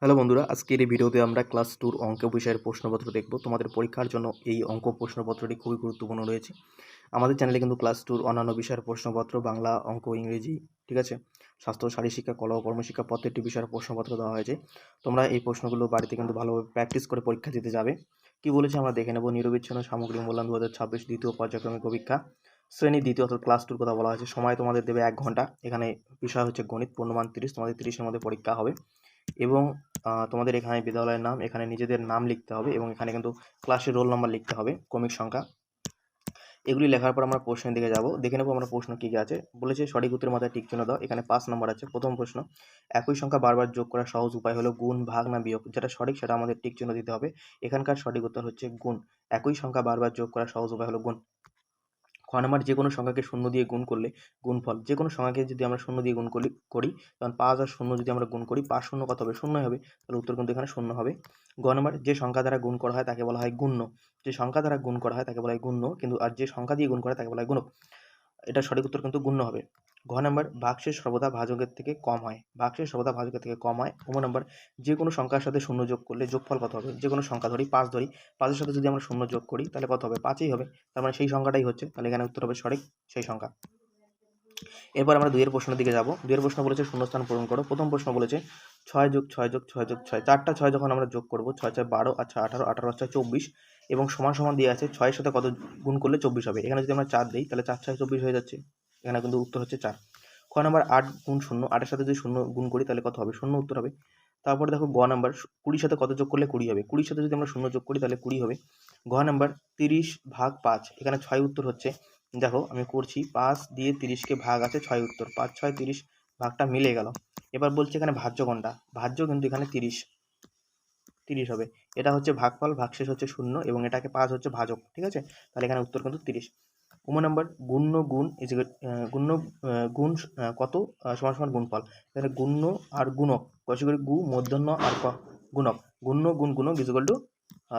Hello বন্ধুরা, আজকের এই ভিডিওতে আমরা ক্লাস 2 অঙ্ক বিষয়ের প্রশ্নপত্র দেখব। তোমাদের পরীক্ষার জন্য এই অঙ্ক প্রশ্নপত্রটি খুবই গুরুত্বপূর্ণ রয়েছে। আমাদের চ্যানেলে কিন্তু ক্লাস 2 অন্যান্য বিষয়ের প্রশ্নপত্র বাংলা, অঙ্ক, ইংরেজি, ঠিক আছে, স্বাস্থ্য, শারীরশিক্ষা, কলা ও কর্মশিক্ষা প্রত্যেকটি বিষয়ের প্রশ্নপত্র দেওয়া হয়েছে। তোমরা এই প্রশ্নগুলো বাড়িতে কিন্তু ভালোভাবে প্র্যাকটিস করে পরীক্ষা দিতে যাবে। কি বলেছে আমরা দেখে নেব। নিরবিচ্ছিন্ন সামগ্রিক মূল্যায়ন 2026 দ্বিতীয় পর্যায়ক্রমিক পরীক্ষা শ্রেণী দ্বিতীয় অর্থাৎ ক্লাস 2 কথা বলা হয়েছে। সময় তোমাদের দেবে 1 ঘন্টা। এখানে বিষয় হচ্ছে গণিত, পূর্ণমান 30, তোমাদের 30-এর মধ্যে পরীক্ষা হবে এবং তোমাদের এখানে বিদ্যালয়ের নাম, এখানে নিজেদের নাম লিখতে হবে এবং এখানে কিন্তু ক্লাসের রোল নম্বর লিখতে হবে, ক্রমিক সংখ্যা। এগুলি লেখার পর আমরা প্রশ্নের দিকে যাব, দেখে নেব আমরা প্রশ্ন কী কী আছে। বলেছে সঠিক উত্তরের মাথায় টিক চিহ্ন দাও। এখানে 5 নম্বর আছে। প্রথম প্রশ্ন, একই সংখ্যা বারবার যোগ করার সহজ উপায় হলো গুণ, ভাগ না বিয়োগ। যেটা সঠিক সেটা আমাদের টিক চিহ্ন দিতে হবে। এখানকার সঠিক উত্তর হচ্ছে গুণ। একই সংখ্যা বারবার যোগ করার সহজ উপায় হলো গুণ। খ নাম্বার, যে কোনো সংখ্যাকে শূন্য দিয়ে গুণ করলে গুণফল। যে কোনো সংখ্যাকে যদি আমরা শূন্য দিয়ে গুণ করি তখন 5 আর শূন্য যদি আমরা গুণ করি 5 শূন্য কত হবে? শূন্যই হবে। তাহলে উত্তর কিন্তু এখানে শূন্য হবে। গ নাম্বার, যে সংখ্যা দ্বারা গুণ করা হয় তাকে বলা হয় গুণ্য। যে সংখ্যা দ্বারা গুণ করা হয় তাকে বলা হয় গুণ্য, কিন্তু আর যে সংখ্যা দিয়ে গুণ করা হয় তাকে বলা হয় গুণক। এটা সঠিক উত্তর কিন্তু গুণ্য হবে। ঘ নাম্বার, ভাগশেষ সর্বদা ভাজকের থেকে কম হয়। ভাগশেষ সর্বদা ভাজকের থেকে কম হয়। ঙ নাম্বার, যে কোনো সংখ্যার সাথে শূন্য যোগ করলে যোগফল কত হবে? যে কোনো সংখ্যা ধরি 5 ধরি, 5-এর সাথে যদি আমরা শূন্য যোগ করি তাহলে কত হবে? 5ই হবে। তার মানে সেই সংখ্যাটাই হচ্ছে, তাহলে এখানে উত্তর হবে সঠিক সেই সংখ্যা। এরপর আমরা 2 এর প্রশ্নের দিকে যাব। 2 এর প্রশ্ন বলেছে শূন্যস্থান পূরণ করো। প্রথম প্রশ্ন বলেছে 6 যোগ 6 যোগ 6 যোগ 6, 4টা 6 যখন আমরা যোগ করব, 6 6 12, আচ্ছা 18, 18 6 24 এবং সমান সমান দিয়ে আছে 6 এর সাথে কত গুণ করলে 24 হবে। এখানে যদি আমরা 4 দিই তাহলে 4 6 24 হয়ে যাচ্ছে। এখানে কিন্তু উত্তর হচ্ছে 4। খ নাম্বার, 8 গুণ 0, 8 এর সাথে যদি 0 গুণ করি তাহলে কত হবে? 0 উত্তর হবে। তারপরে দেখো গ নাম্বার, 20 সাথে কত যোগ করলে 20 হবে? 20 সাথে যদি আমরা 0 যোগ করি তাহলে 20 হবে। ঘ নাম্বার, 30 ভাগ 5, এখানে 6 উত্তর হচ্ছে। দেখো আমি করছি, 5 দিয়ে 30কে ভাগ আছে 6 উত্তর, 5 6 30, ভাগটা মিলে গেল। এবার বলছে এখানে ভাজ্য কোনটা? ভাজ্য কিন্তু এখানে 30 হবে। এটা হচ্ছে ভাগফল, ভাগশেষ হচ্ছে 0 এবং এটাকে 5 হচ্ছে ভাজক, ঠিক আছে? তাহলে এখানে উত্তর কিন্তু 30। নাম্বার, গুণ্য গুণ গুণ্য গুণ কত সমান সমান গুণফল। এখানে গুণ্য আর গুণক, কষে গু মূর্ধন্য আর গুণক, গুণ্য গুণ গুণক ইজ টু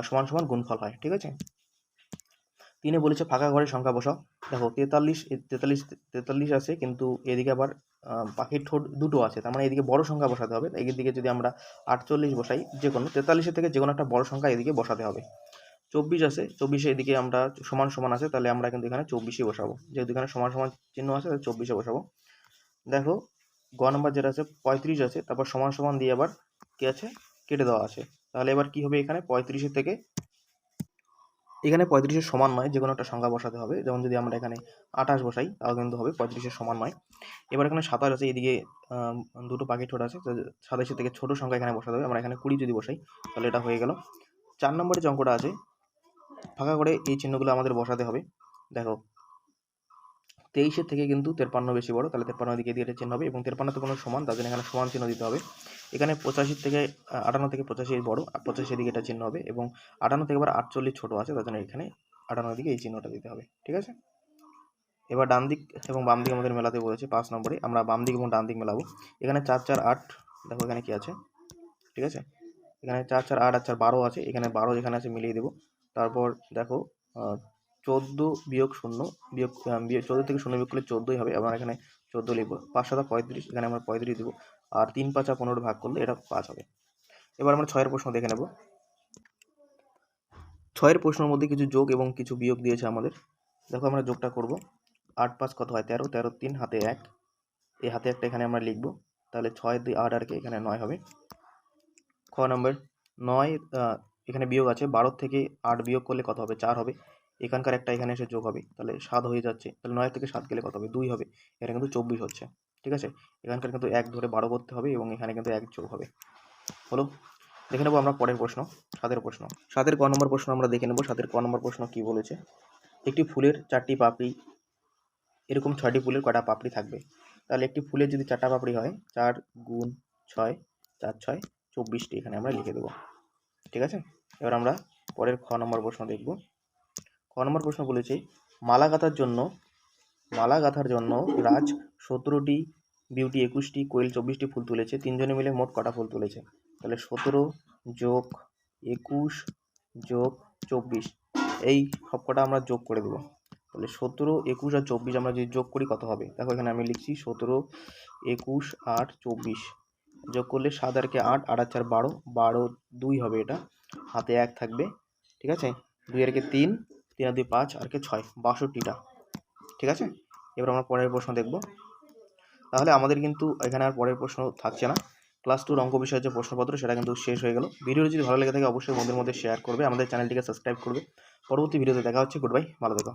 সমান সমান গুণফল হয়, ঠিক আছে? 3 বলেছে ফাঁকা ঘরের সংখ্যা বসাও। দেখো 43 আছে, কিন্তু এদিকে আবার পাখির ঠোঁট দুটো আছে, তার মানে এদিকে বড় সংখ্যা বসাতে হবে। এদিকে যদি আমরা 48 বসাই, যে কোনো 43-এর থেকে যে কোনো একটা বড় সংখ্যা এদিকে বসাতে হবে। 24 আছে, 24 এদিকে আমরা সমান সমান আছে, তাহলে আমরা কিন্তু এখানে 24ই বসাবো। যেহেতু এখানে সমান সমান চিহ্ন আছে তাহলে 24-এ বসাবো। দেখো গ নাম্বার যেটা আছে 35 আছে, তারপর সমান সমান দিয়ে আবার কি আছে? কেটে দেওয়া আছে। তাহলে এবার কি হবে? এখানে 35-এর থেকে এখানে 35-এর সমান নয়, যে কোনো একটা সংখ্যা বসাতে হবে। যেমন যদি আমরা এখানে 28 বসাই তাও কিন্তু হবে, 35-এর সমান নয়। এবার এখানে 27 আছে, এদিকে দুটো পাখির ঠোঁট আছে, 27-এর থেকে ছোট সংখ্যা এখানে বসাতে হবে। আমরা এখানে 20 যদি বসাই তাহলে এটা হয়ে গেল। 4 নম্বরের যে অঙ্কটা আছে, ফাঁকা করে এই চিহ্নগুলো আমাদের বসাতে হবে। দেখো 23-এর থেকে কিন্তু 53 বেশি বড়, তাহলে 53 দিকে দিয়ে চিহ্ন হবে এবং 53 তো কোনো সমান, তার জন্য এখানে সমান চিহ্ন দিতে হবে। এখানে 85 থেকে 58 থেকে 85 বড়, আর 85 দিকে এটা চিহ্ন হবে এবং 58 থেকে আবার 48 ছোট আছে, তার জন্য এখানে 58 দিকে এই চিহ্নটা দিতে হবে, ঠিক আছে? এবার ডান দিক এবং বাম দিক আমাদের মেলাতে বলেছে। 5 নম্বরে আমরা বাম দিক এবং ডান দিক মেলাবো। এখানে 4 4 8, দেখো এখানে কি আছে, ঠিক আছে? এখানে 4 4 8 আর 4 12 আছে, এখানে 12 যেখানে আছে মিলিয়ে দেবো। তারপর দেখো 14 বিয়োগ 0 বিয়োগ 14 থেকে 0 বিয়োগ করলে 14ই হবে। আবার এখানে 14 লিখবো। 5 7 35, এখানে আমরা 35 দেবো। আর 3 5 15 ভাগ করলে এটা 5 হবে। এবার আমরা 6 এর প্রশ্ন দেখে নেব। 6 এর প্রশ্নের মধ্যে কিছু যোগ এবং কিছু বিয়োগ দিয়েছে আমাদের। দেখো আমরা যোগটা করব। 8 5 কত হয়? 13, 13 3 হাতে 1, এই হাতে একটা এখানে আমরা লিখবো। তাহলে 6 2 8 আর কি এখানে 9 হবে। খ নম্বর, 9 এখানে বিয়োগ আছে, 12 থেকে 8 বিয়োগ করলে কত হবে? 4 হবে। এখানকার একটা এখানে এসে যোগ হবে, তাহলে 7 হয়ে যাচ্ছে। তাহলে 9 থেকে 7 গেলে কত হবে? 2 হবে। এখানে কিন্তু 24 হচ্ছে, ঠিক আছে? এখানকার কিন্তু 1 ধরে 12 করতে হবে এবং এখানে কিন্তু 1 যোগ হবে। হলো? দেখে নেবো আমরা পরের প্রশ্ন, 7 প্রশ্ন। 7 ক নম্বর প্রশ্ন আমরা দেখে নেবো। 7 ক নম্বর প্রশ্ন কি বলেছে? একটি ফুলের 4টি পাপড়ি, এরকম 6টি ফুলের কটা পাপড়ি থাকবে? তাহলে একটি ফুলের যদি 4টা পাপড়ি হয়, 4 গুণ 6, 4 6 24টি এখানে আমরা লিখে দেবো, ঠিক আছে? এবার আমরা পরের খ নম্বর প্রশ্ন দেখব। খ নম্বর প্রশ্ন বলেছে মালা গাঁথার জন্য রাজ 17টি, বিউটি 21টি, কোয়েল 24টি ফুল তুলেছে। তিনজনে মিলে মোট কটা ফুল তুলেছে? তাহলে 17 যোগ 21 যোগ 24, এই সব কটা আমরা যোগ করে দেবো। তাহলে 17 21 আর 24 আমরা যদি যোগ করি কত হবে? দেখো এখানে আমি লিখছি 17 21 আর 24, যোগ করলে 7 আর কে 8, 8 আর 4 12, 12 2 হবে এটা, হাতে 1 থাকবে, ঠিক আছে। 2 আর কে 3, 3 আর 2 5, আর কে 6, 62টা, ঠিক আছে। এবার আমরা পরের প্রশ্ন দেখব। তাহলে আমাদের কিন্তু এখানে আর পরের প্রশ্ন থাকছে না। ক্লাস 2 অঙ্ক বিষয়ের যে প্রশ্নপত্র সেটা কিন্তু শেষ হয়ে গেল। ভিডিওটি যদি ভালো লেগে থাকে অবশ্যই বন্ধুদের মধ্যে শেয়ার করবে, আমাদের চ্যানেলটিকে সাবস্ক্রাইব করবে। পরবর্তী ভিডিওতে দেখা হচ্ছে। গুড বাই, ভালো থেকো।